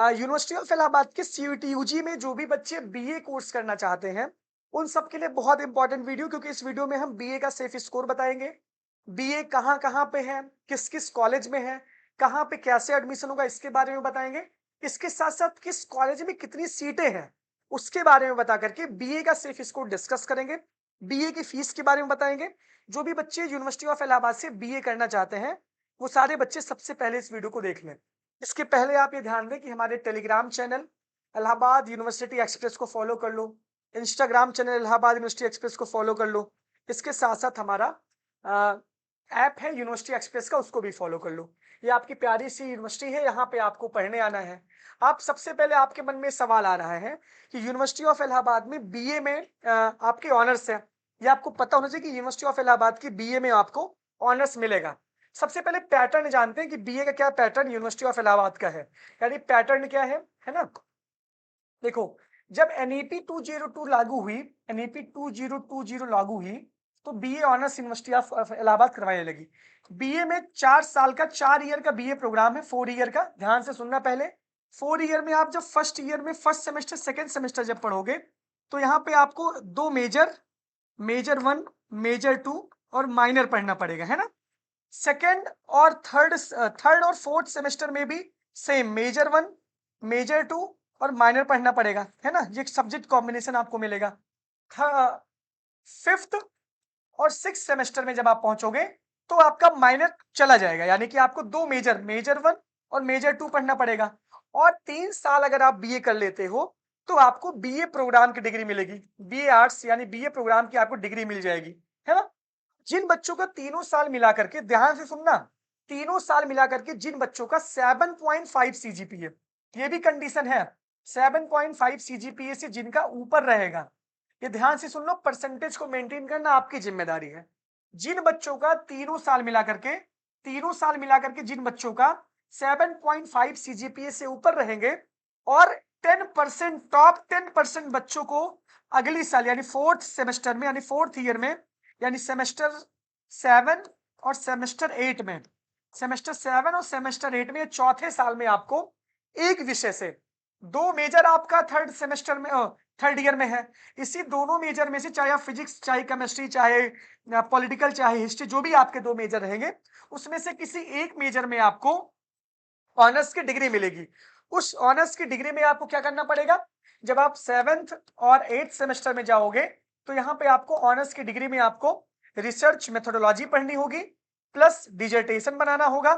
University of Allahabad के CUT UG में जो भी बच्चे बीए कोर्स करना चाहते हैं, उन सब के लिए बहुत इंपॉर्टेंट वीडियो, क्योंकि इस वीडियो में हम बीए का सेफ स्कोर बताएंगे। बीए कहाँ-कहाँ पे है, किस-किस कॉलेज में है, कहाँ पे कैसे एडमिशन होगा इसके बारे में बताएंगे। इसके साथ-साथ किस कॉलेज में कितनी सीटें हैं, उसके बारे में बता करके बीए का सेफ स्कोर डिस्कस करेंगे। बीए की फीस के बारे में बताएंगे। जो भी बच्चे यूनिवर्सिटी ऑफ इलाहाबाद से बीए करना चाहते हैं, वो सारे बच्चे सबसे पहले इस वीडियो को देख लें। इसके पहले आप ये ध्यान दें कि हमारे Telegram channel Allahabad university express को फॉलो कर लो। Instagram channel Allahabad university express को फॉलो कर लो। इसके साथ-साथ हमारा ऐप है यूनिवर्सिटी एक्सप्रेस का, उसको भी फॉलो कर लो। ये आपकी प्यारी सी यूनिवर्सिटी है, यहाँ पे आपको पढ़ने आना है। आप सबसे पहले आपके मन में सवाल आ रहा है कि यूनिवर्सिटी ऑफ इलाहाबाद में बीए में आपके ऑनर्स है। ये आपको पता होना चाहिए कि यूनिवर्सिटी ऑफ इलाहाबाद की बीए में आपको ऑनर्स मिलेगा। सबसे पहले पैटर्न जानते हैं कि बीए का क्या पैटर्न यूनिवर्सिटी ऑफ इलाहाबाद का है। यानी पैटर्न क्या है ना? देखो, जब एनईपी 202 लागू हुई, एनईपी 2020 लागू हुई, तो BA honours university of Allahabad करवाने लगी। बीए में 4 साल का 4 ईयर का बीए प्रोग्राम है, 4 ईयर का। ध्यान से सुनना पहले। 4 ईयर में आप जब फर्स्ट ईयर में फर्स्ट सेमेस्टर, सेकंड सेमेस्टर जब पढ़ोगे, तो यहाँ पे आपको 2 मेजर, मेजर 1, मेजर 2 और माइनर पढ़ना पड़ेगा, है ना? सेकंड और थर्ड और फोर्थ सेमेस्टर में भी सेम मेजर 1, मेजर 2 और माइनर पढ़ना पड़ेगा, है ना? ये सब्जेक्ट कॉम्बिनेशन आपको मिलेगा। फिफ्थ और सिक्स सेमेस्टर में जब आप पहुंचोगे, तो आपका माइनर चला जाएगा, यानी कि आपको 2 मेजर, मेजर 1 और मेजर 2 पढ़ना पड़ेगा। और 3 साल अगर आप बीए कर लेते हो, तो आपको बीए प्रोग्राम की डिग्री मिलेगी। बीए आर्ट्स यानी बीए प्रोग्राम की आपको डिग्री मिल जाएगी, है ना? जिन बच्चों का तीनों साल मिला करके, ध्यान से सुनना, तीनों साल मिला करके जिन बच्चों का 7.5 सीजीपीए, ये भी कंडीशन है, 7.5 सीजीपीए से जिनका ऊपर रहेगा, ये ध्यान से सुन लो, परसेंटेज को मेंटेन करना आपकी जिम्मेदारी है। जिन बच्चों का तीनों साल मिला करके, तीनों साल मिला करके जिन बच्चों का 7.5 सीजीपीए से ऊपर रहेंगे, और 10%, टॉप 10% बच्चों को अगली साल यानी फोर्थ सेमेस्टर में, यानी फोर्थ ईयर में, यानी सेमेस्टर 7 और सेमेस्टर 8 में, सेमेस्टर 7 और सेमेस्टर 8 में, चौथे साल में आपको एक विषय से, 2 मेजर आपका थर्ड सेमेस्टर में, थर्ड ईयर में है, इसी दोनों मेजर में से, चाहे आप फिजिक्स, चाहे केमिस्ट्री, चाहे पॉलिटिकल, चाहे हिस्ट्री, जो भी आपके 2 मेजर रहेंगे, उसमें से किसी एक मेजर में आपको ऑनर्स की डिग्री मिलेगी। उस ऑनर्स की डिग्री में आपको क्या करना पड़ेगा? जब आप 7th और 8th सेमेस्टर में जाओगे, तो यहाँ पे आपको ऑनर्स की डिग्री में आपको रिसर्च मेथोडोलॉजी पढ़नी होगी, प्लस डिसर्टेशन बनाना होगा,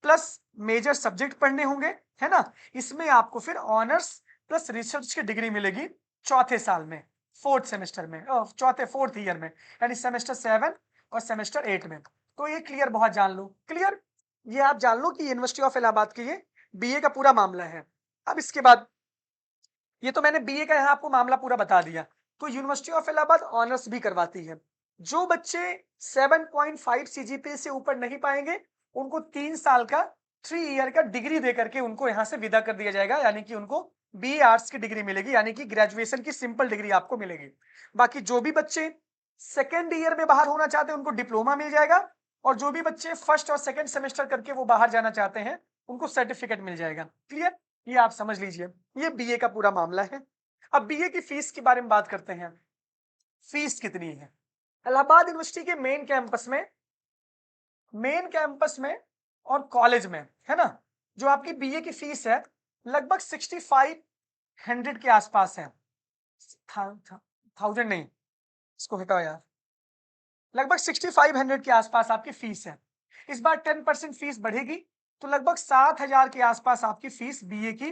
प्लस मेजर सब्जेक्ट पढ़ने होंगे, है ना? इसमें आपको फिर ऑनर्स प्लस रिसर्च की डिग्री मिलेगी चौथे साल में, फोर्थ सेमेस्टर में, चौथे फोर्थ ईयर में, यानी सेमेस्टर 7 और सेमेस्टर 8 में। तो ये क्लियर बहुत जान लो, क्लियर? ये आप जान लो कि यूनिवर्सिटी ऑफ इलाहाबाद की ये बीए का पूरा मामला है। अब इसके बाद, ये तो मैंने बीए का यहाँ आपको मामला पूरा बता दिया। तो यूनिवर्सिटी ऑफ इलाहाबाद ऑनर्स भी करवाती है। जो बच्चे 7.5 सीजीपीए से ऊपर नहीं पाएंगे, उनको 3 साल का 3 ईयर का डिग्री दे करके उनको यहाँ से विदा कर दिया जाएगा, यानी कि उनको बीए आर्ट्स की डिग्री मिलेगी, यानी कि ग्रेजुएशन की सिंपल डिग्री आपको मिलेगी। बाकी जो भी बच्चे सेकेंड ईयर में बाहर होना चाहते हैं, उनको डिप्लोमा मिल जाएगा, और जो भी बच्चे फर्स्ट और सेकंड सेमेस्टर करके वो बाहर जाना चाहते हैं, उनको सर्टिफिकेट मिल जाएगा। क्लियर? ये आप समझ लीजिए, ये बीए का पूरा मामला है। अब बीए की फीस के बारे में बात करते हैं। फीस कितनी है? इलाहाबाद यूनिवर्सिटी के मेन कैंपस में और कॉलेज में, है ना, जो आपकी बीए की फीस है, लगभग 6500 के आसपास है। थाउजेंड नहीं, इसको हटाओ यार, लगभग 6500 के आसपास आपकी फीस है। इस बार 10% फीस बढ़ेगी, तो लगभग 7000 के आसपास आपकी फीस बीए की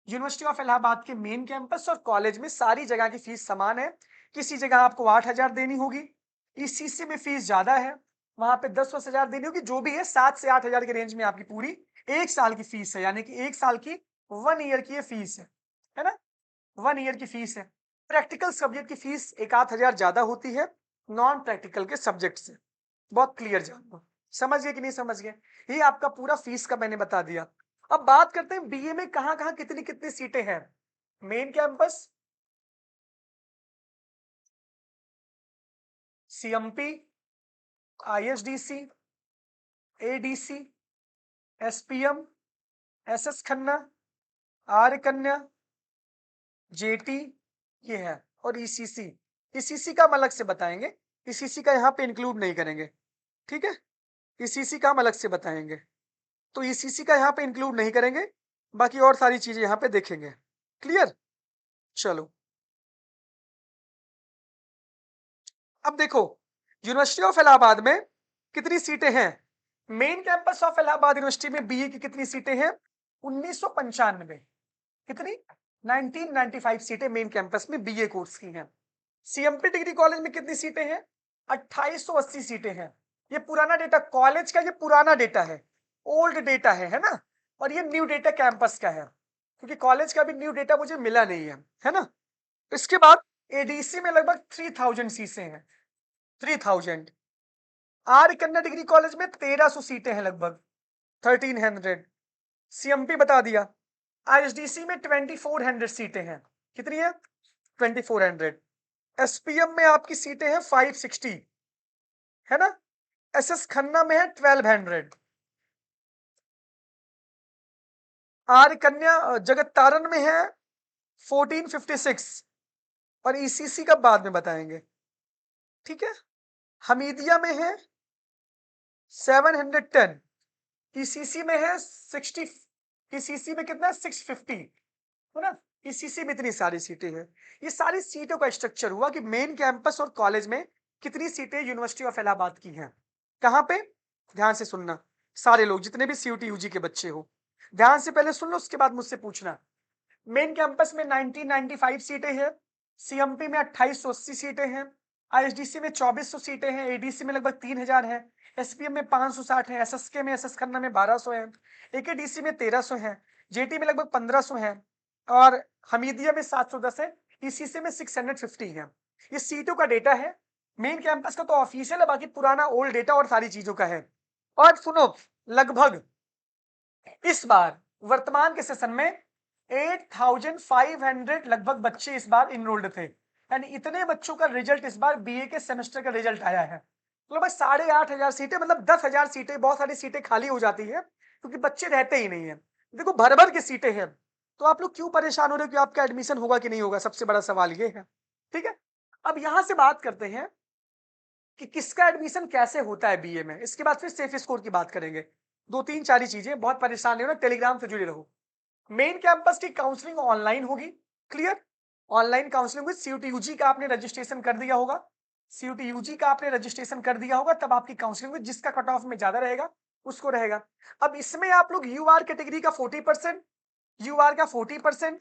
यूनिवर्सिटी ऑफ इलाहाबाद के मेन कैंपस और कॉलेज में, सारी जगह की फीस समान है। किसी जगह आपको 8000 देनी होगी, ईसीसी में फीस ज्यादा है, वहां पे 10-10 हजार देनी होगी। जो भी है 7 से 8000 के रेंज में आपकी पूरी एक साल की फीस है, यानी कि एक साल की 1 ईयर की ये फीस है ना? 1 ईयर की फीस है। प्रैक्टिकल सब्जेक्ट की फीस एक आध हजार ज्यादा होती है नॉन प्रैक्टिकल के सब्जेक्ट से। बहुत क्लियर जान लो, समझ गए कि नहीं समझ गए? ये आपका पूरा फीस का मैंने बता दिया। अब बात करते हैं बीए में कहां कहां कितनी कितनी सीटें हैं। Main campus, CMP, ISDC, ADC, SPM, SS Khanna, Arya Kanya, JT ये है, और ईसीसी। ईसीसी का हम अलग से बताएंगे, ईसीसी का यहाँ पे इंक्लूड नहीं करेंगे, ठीक है। ईसीसी का हम अलग से बताएंगे, तो ईसीसी का यहाँ पे इंक्लूड नहीं करेंगे, बाकी और सारी चीजें यहाँ पे देखेंगे। क्लियर? चलो अब देखो, यूनिवर्सिटी ऑफ इलाहाबाद में कितनी सीटें हैं? Main campus of Allahabad university में बीए की कितनी सीटें हैं? 1995। कितनी? 1995 सीटें मेन कैंपस में बीए कोर्स की हैं। सीएमपी डिग्री कॉलेज में कितनी सीटें हैं? 2880 सीटें हैं। ये पुराना डेटा कॉलेज का, ये पुराना डेटा है, ओल्ड डेटा है ना। और ये न्यू डेटा कैंपस का है, क्योंकि कॉलेज का भी न्यू डेटा मुझे मिला नहीं है ना। इसके बाद एडीसी में लगभग 3000 सीटें हैं, 3000। आर्य कन्या डिग्री कॉलेज में 1300 सीटें हैं, लगभग 1300। सीएमपी बता दिया। आईएसडीसी में 2400 सीटें हैं। कितनी है? 2400। एसपीएम में आपकी सीटें हैं 560, है ना। एसएस खन्ना में है 1200। आर्य कन्या जगत तारण में है 1456, और ईसीसी का बाद में बताएंगे, ठीक है। हमीदिया में है 710, ईसीसी में है 60, ईसीसी में कितना है? 650, है ना। ईसीसी में इतनी सारी सीटें हैं। ये सारी सीटों का स्ट्रक्चर हुआ कि मेन कैंपस और कॉलेज में कितनी सीटें यूनिवर्सिटी ऑफ इलाहाबाद की हैं। कहां पे? ध्यान से सुनना सारे लोग, जितने भी सीयूटी यूजी के बच्चे हो, ध्यान से पहले सुन लो, उसके बाद मुझसे पूछना। मेन कैंपस में 1995 सीटें हैं, सीएमपी में 2880 सीटें हैं, आईएसडीसी में 2400 सीटें हैं, एडीसी में लगभग 3000 है, एसपीएम में 560 है, एसएसके में, एसएस खन्ना में 1200 है, एकेडीसी में 1300 है, जेटी में लगभग 1500 है, और हमीदिया में 710 है, ईसीसी में 650 है। ये सीटों का डेटा है। मेन कैंपस का तो ऑफिशियल है, बाकी पुराना ओल्ड डेटा और सारी चीजों का है। और सुनो, लगभग इस बार वर्तमान के सेशन में 8500 लगभग बच्चे इस बार इनरोल्ड थे, यानी इतने बच्चों का रिजल्ट इस बार बीए के सेमेस्टर का रिजल्ट आया है। तो भाई 8500 सीटें, मतलब 10,000 सीटें, बहुत सारी सीटें खाली हो जाती है क्योंकि बच्चे रहते ही नहीं है। देखो भर भर की सीटें हैं, तो आप लोग क्यों परेशान हो रहे हो कि आपका एडमिशन होगा कि नहीं होगा? सबसे बड़ा सवाल ये है, ठीक है। अब यहां से बात करते हैं कि किसका एडमिशन कैसे होता है बीए में, इसके बाद फिर सेफ स्कोर की बात करेंगे। दो तीन चार चीजें, बहुत परेशान नहीं हो ना, टेलीग्राम से जुड़े रहो। मेन कैंपस की काउंसलिंग ऑनलाइन होगी, clear. Online counselling with CUET UG का आपने रजिस्ट्रेशन कर दिया होगा, सीयूटी यूजी का आपने रजिस्ट्रेशन कर दिया होगा, तब आपकी काउंसलिंग में जिसका कट ऑफ में ज्यादा रहेगा उसको रहेगा। अब इसमें आप लोग यूआर कैटेगरी का 40%, यूआर का 40%,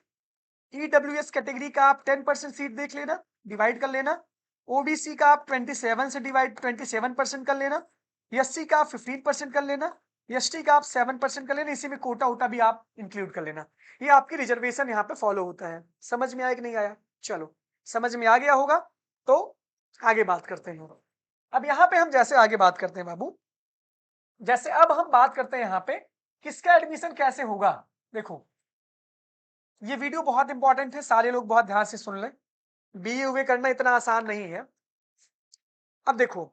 ईडब्ल्यूएस कैटेगरी का आप 10% सीट देख लेना, डिवाइड कर लेना, ओबीसी का आप 27% कर लेना, एससी का आप 15% कर लेना, एसटी का आप 7% कर लेना, इसी में कोटा वोटा भी आप इंक्लूड कर लेना। ये आपकी रिजर्वेशन यहाँ पे फॉलो होता है। समझ में आया कि नहीं आया? चलो, समझ में आ गया होगा तो आगे बात करते हैं। अब यहाँ पे हम जैसे आगे बात करते हैं बाबू, जैसे अब हम बात करते हैं यहाँ पे किसका एडमिशन कैसे होगा। देखो ये वीडियो बहुत इंपॉर्टेंट है, सारे लोग बहुत ध्यान से सुन लें। बीए हुए करना इतना आसान नहीं है। अब देखो,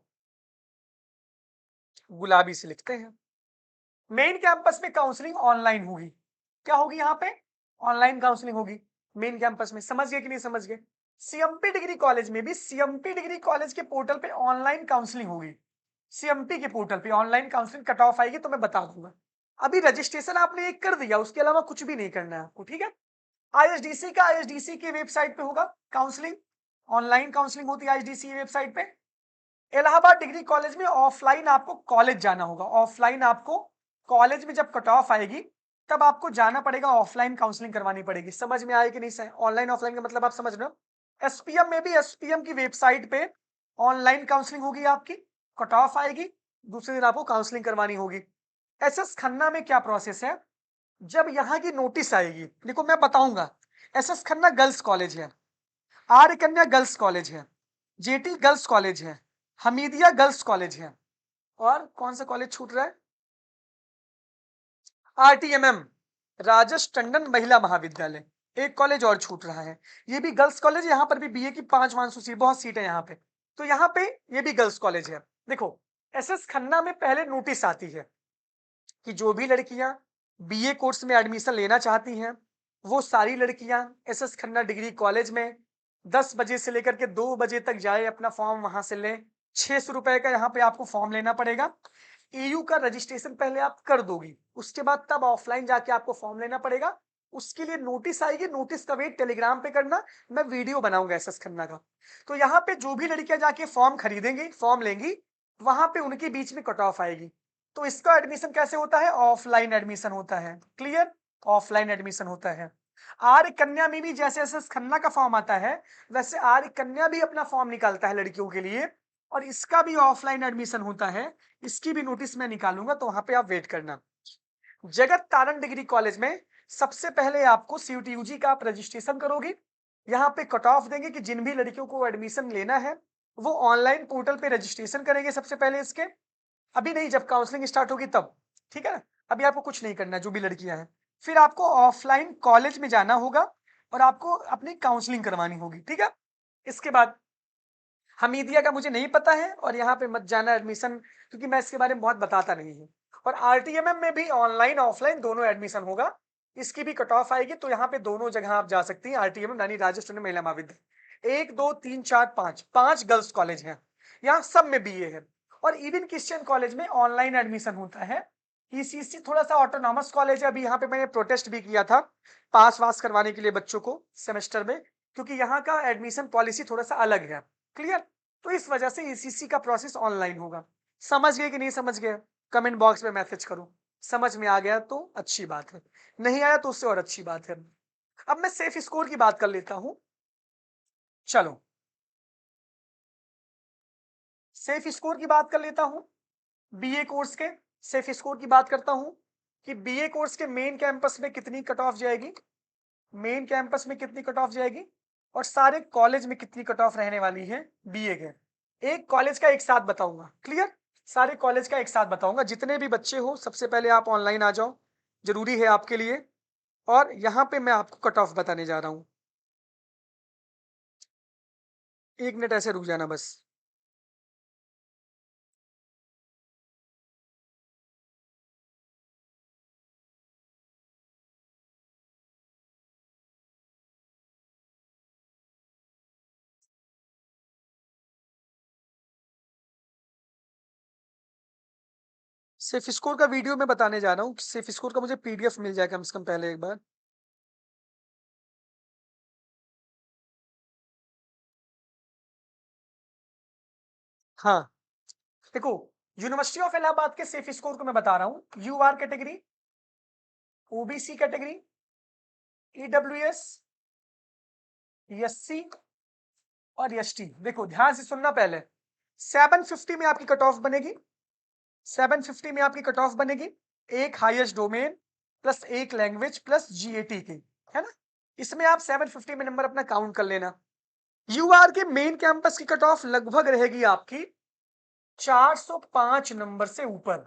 गुलाबी से लिखते हैं, मेन कैंपस में काउंसलिंग ऑनलाइन होगी। क्या होगी? यहाँ पे ऑनलाइन काउंसलिंग होगी मेन कैंपस में। समझ गए कि नहीं समझ गए? सीएमपी डिग्री कॉलेज में भी सीएमपी डिग्री कॉलेज के पोर्टल पे ऑनलाइन काउंसलिंग होगी। सीएमपी के पोर्टल पे ऑनलाइन काउंसलिंग कट ऑफ आएगी तो मैं बता दूंगा। अभी रजिस्ट्रेशन आपने एक कर दिया, उसके अलावा कुछ भी नहीं करना है आपको, ठीक है। आईएसडीसी का, आईएसडीसी की वेबसाइट पे होगा काउंसलिंग, ऑनलाइन काउंसलिंग होती है आईएसडीसी वेबसाइट पे। इलाहाबाद डिग्री कॉलेज में ऑफलाइन आपको कॉलेज जाना होगा, ऑफलाइन आपको कॉलेज में जब कट ऑफ आएगी तब आपको जाना पड़ेगा, ऑफलाइन काउंसलिंग करवानी पड़ेगी। समझ में आए कि नहीं सर? ऑनलाइन ऑफलाइन का मतलब आप समझ रहे हो। एसपीएम में भी एसपीएम की वेबसाइट पे ऑनलाइन काउंसलिंग होगी आपकी, कट ऑफ आएगी, दूसरे दिन आपको काउंसलिंग करवानी होगी। एसएस खन्ना में क्या प्रोसेस है? जब यहाँ की नोटिस आएगी, देखो मैं बताऊंगा, एसएस खन्ना गर्ल्स कॉलेज है, आर्य कन्या गर्ल्स कॉलेज है, जेटी गर्ल्स कॉलेज है, हमीदिया गर्ल्स कॉलेज है, और कौन सा कॉलेज छूट रहा है? आरटीएमएम, राजेश टंडन महिला महाविद्यालय, एक कॉलेज और छूट रहा है। ये भी गर्ल्स कॉलेज, यहाँ पर भी बीए की 500 सीट, बहुत सीट है यहाँ पे, तो यहाँ पे ये भी गर्ल्स कॉलेज है। देखो एसएस खन्ना में पहले नोटिस आती है कि जो भी लड़कियां बीए कोर्स में एडमिशन लेना चाहती हैं वो सारी लड़कियां SS खन्ना डिग्री कॉलेज में 10 बजे से लेकर के 2 बजे तक जाए, अपना फॉर्म वहां से ले। 600 रुपए का यहाँ पे आपको फॉर्म लेना पड़ेगा। EU का रजिस्ट्रेशन पहले आप कर दोगी, उसके बाद तब ऑफलाइन जाके आपको फॉर्म लेना पड़ेगा। उसके लिए नोटिस आएगी, नोटिस का वेट टेलीग्राम पे करना, मैं वीडियो बनाऊंगा SS खन्ना का। तो यहाँ पे जो भी लड़कियां जाके फॉर्म खरीदेंगी, फॉर्म लेंगी, वहां पे उनके बीच में कट ऑफ आएगी। तो इसका एडमिशन कैसे होता है? ऑफलाइन एडमिशन होता है। क्लियर? ऑफलाइन एडमिशन होता है। आर्य कन्या में भी जैसे SS खन्ना का फॉर्म आता है, वैसे आर्य कन्या भी अपना फॉर्म निकालता है लड़कियों के लिए, और इसका भी ऑफलाइन एडमिशन होता है। इसकी भी नोटिस मैं निकालूंगा, तो वहां पे आप वेट करना। जगत तारण डिग्री कॉलेज में सबसे पहले आपको CUT UG का आप रजिस्ट्रेशन करोगे। यहाँ पे कट ऑफ देंगे कि जिन भी लड़कियों को एडमिशन लेना है वो ऑनलाइन पोर्टल पे रजिस्ट्रेशन करेंगे सबसे पहले इसके। अभी नहीं, जब काउंसलिंग स्टार्ट होगी तब, ठीक है ना? अभी आपको कुछ नहीं करना, जो भी लड़कियां हैं। फिर आपको ऑफलाइन कॉलेज में जाना होगा और आपको अपनी काउंसलिंग करवानी होगी, ठीक है? इसके बाद हमीदिया का मुझे नहीं पता है, और यहाँ पे मत जाना एडमिशन, क्योंकि मैं इसके बारे में बहुत बताता नहीं हूँ। और RTMM में भी ऑनलाइन ऑफलाइन दोनों एडमिशन होगा। इसकी भी कट ऑफ आएगी, तो यहाँ पे दोनों जगह आप जा सकती हैं। RTMM यानी राज्य स्तरीय महिला महाविद्यालय 1 2 3 4 5 गर्ल्स कॉलेज हैं, यहाँ सब में BA है। और इवन क्रिश्चियन कॉलेज में ऑनलाइन एडमिशन होता है। ECC थोड़ा सा ऑटोनॉमस कॉलेज है। अभी यहाँ पे मैंने प्रोटेस्ट भी किया था पास वास करवाने के लिए बच्चों को सेमेस्टर में, क्योंकि यहाँ का एडमिशन पॉलिसी थोड़ा सा अलग है। क्लियर? तो इस वजह से ECC का प्रोसेस ऑनलाइन होगा। समझ गए कि नहीं समझ गए? कमेंट बॉक्स में मैसेज करो। समझ में आ गया तो अच्छी बात है, नहीं आया तो उससे और अच्छी बात है। अब मैं सेफ स्कोर की बात कर लेता हूं। चलो, सेफ स्कोर की बात कर लेता हूं। BA कोर्स के सेफ स्कोर की बात करता हूं कि BA कोर्स के मेन कैंपस में कितनी कट ऑफ जाएगी, मेन कैंपस में कितनी कट ऑफ जाएगी, और सारे कॉलेज में कितनी कट ऑफ रहने वाली है BA के। एक कॉलेज का एक साथ बताऊंगा। क्लियर? सारे कॉलेज का एक साथ बताऊंगा। जितने भी बच्चे हो सबसे पहले आप ऑनलाइन आ जाओ, जरूरी है आपके लिए। और यहाँ पे मैं आपको कट ऑफ बताने जा रहा हूँ। 1 मिनट ऐसे रुक जाना बस। सेफ स्कोर का वीडियो मैं बताने जा रहा हूँ। सेफ स्कोर का मुझे PDF मिल जाए कम से कम पहले एक बार। हाँ, देखो, यूनिवर्सिटी ऑफ इलाहाबाद के सेफ स्कोर को मैं बता रहा हूँ। UR category, OBC category, EWS, SC और ST। देखो ध्यान से सुनना पहले। 750 में आपकी कट ऑफ बनेगी। 750 में आपकी कट ऑफ बनेगी। एक हाईएस्ट डोमेन प्लस एक लैंग्वेज प्लस GAT की, है ना? इसमें आप 750 में नंबर अपना काउंट कर लेना। UR के मेन कैंपस की कट ऑफ लगभग रहेगी आपकी 405 नंबर से ऊपर।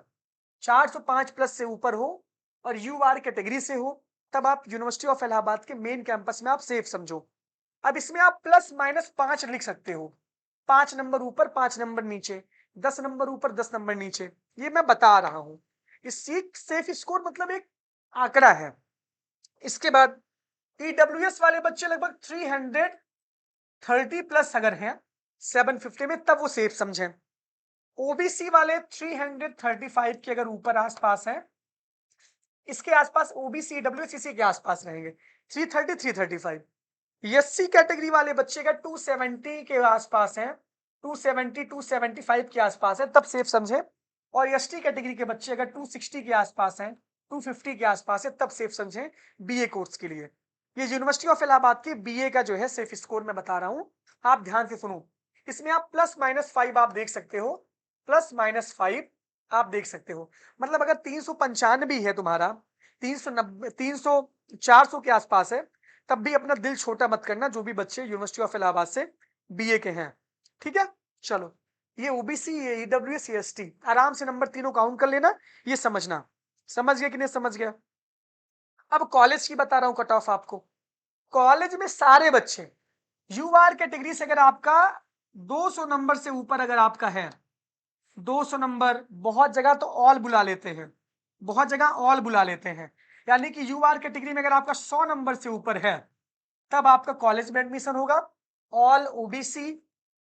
405 प्लस से ऊपर हो और UR कैटेगरी से हो, तब आप यूनिवर्सिटी ऑफ इलाहाबाद के मेन कैंपस में आप सेफ समझो। अब इसमें आप +-5 लिख सकते हो। 5 नंबर ऊपर 5 नंबर नीचे, 10 नंबर ऊपर 10 नंबर नीचे, ये मैं बता रहा हूं। इस सीट सेफ स्कोर मतलब एक आंकड़ा है। इसके बाद EWS वाले बच्चे लगभग 330 प्लस अगर हैं 750 में, तब वो सेफ समझें। OBC वाले 335 के अगर ऊपर आसपास है, इसके आसपास OBC EWS के आसपास रहेंगे 330 335। SC कैटेगरी वाले बच्चे का 270 के आसपास है, 270 275 के आसपास है, तब सेफ समझे। और ST कैटेगरी के बच्चे अगर 260 के आसपास हैं, 250 के आसपास है, तब सेफ समझे BA कोर्स के लिए। ये यूनिवर्सिटी ऑफ इलाहाबाद के BA का जो है सेफ स्कोर मैं बता रहा हूं, आप ध्यान से सुनो। इसमें आप +-5 आप देख सकते हो, +-5 आप देख सकते हो। मतलब अगर 395 है तुम्हारा, 390 300 400 के आसपास है, तब भी अपना दिल छोटा मत करना, जो भी बच्चे यूनिवर्सिटी ऑफ इलाहाबाद से BA के हैं, ठीक है? चलो, ये OBC, ये EWS, ये ST, आराम से नंबर तीनों काउंट कर लेना। ये समझना, समझ गया कि नहीं समझ गया? अब कॉलेज की बता रहा हूं कट ऑफ आपको। कॉलेज में सारे बच्चे UR कैटेगरी से अगर आपका 200 नंबर से ऊपर अगर आपका है, 200 नंबर, बहुत जगह तो ऑल बुला लेते हैं, बहुत जगह ऑल बुला लेते हैं। यानी कि यूआर कैटेगरी में अगर आपका 100 नंबर से ऊपर है तब आपका कॉलेज में एडमिशन होगा। All OBC,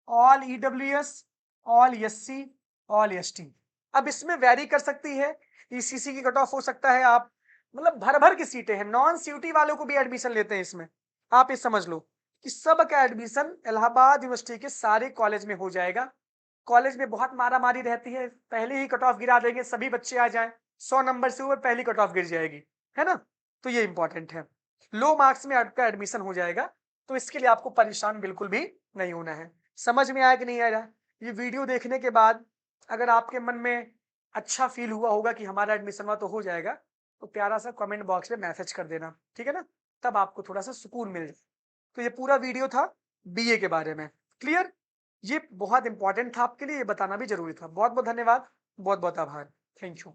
all EWS, all SC, all ST. अब इसमें वैरी कर सकती है, ईसीसी की कट ऑफ हो सकता है, आप मतलब भर भर की सीटें हैं, नॉन सीयूटी वालों को भी एडमिशन लेते हैं इसमें। आप ये समझ लो कि सब का एडमिशन इलाहाबाद यूनिवर्सिटी के सारे कॉलेज में हो जाएगा। कॉलेज में बहुत मारामारी रहती है, पहले ही कट ऑफ गिरा देंगे, सभी बच्चे आ जाएं, 100 नंबर से ऊपर पहली कट ऑफ गिर जाएगी, है ना। तो ये इंपॉर्टेंट है, लो मार्क्स में आपका एडमिशन हो जाएगा, तो इसके लिए आपको परेशान बिल्कुल भी नहीं होना है। समझ में आया कि नहीं आया? ये वीडियो देखने के बाद अगर आपके मन में अच्छा फील हुआ होगा कि हमारा एडमिशन हुआ तो हो जाएगा, तो प्यारा सा कमेंट बॉक्स में मैसेज कर देना, ठीक है ना, तब आपको थोड़ा सा सुकून मिल जाए। तो ये पूरा वीडियो था बीए के बारे में, क्लियर। ये बहुत इंपॉर्टेंट था आपके लिए, ये बताना भी जरूरी था। बहुत बहुत धन्यवाद, बहुत बहुत आभार, थैंक यू।